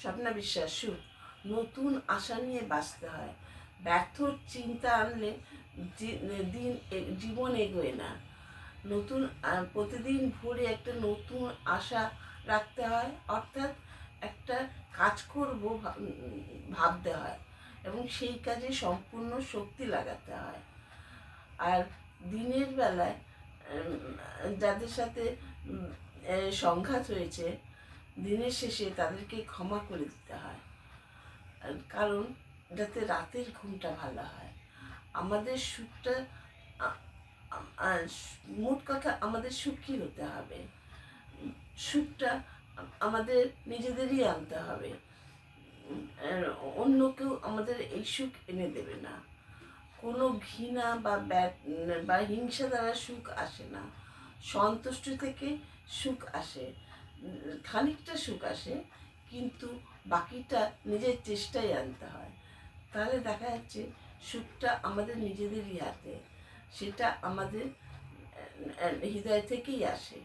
স্বপ্না বিশ্বাস সুখ নতুন আশা নিয়ে বাঁচতে হয়। ব্যর্থ চিন্তা আনলে জীবন এগোয় না। নতুন প্রতিদিন ভোরে একটা নতুন আশা রাখতে হয়, অর্থাৎ একটা কাজ করব ভাবতে হয় এবং সেই কাজে সম্পূর্ণ শক্তি লাগাতে হয়। আর দিনের বেলায় যাদের সাথে সংঘাত হয়েছে, দিনের শেষে তাদেরকে ক্ষমা করে দিতে হয়, কারণ যাতে রাতের ঘুমটা ভালো হয়। আমাদের সুখটা মোট কথা আমাদের সুখী হতে হবে। সুখটা আমাদের নিজেদেরই আনতে হবে, অন্য কেউ আমাদের এই সুখ এনে দেবে না। কোনো ঘৃণা বা হিংসা দ্বারা সুখ আসে না। সন্তুষ্টি থেকে সুখ আসে, খানিকটা সুখ আসে, কিন্তু বাকিটা নিজের চেষ্টায় আনতে হয়। তাহলে দেখা যাচ্ছে সুখটা আমাদের নিজেদেরই হাতে, সেটা আমাদের হৃদয় থেকেই আসে।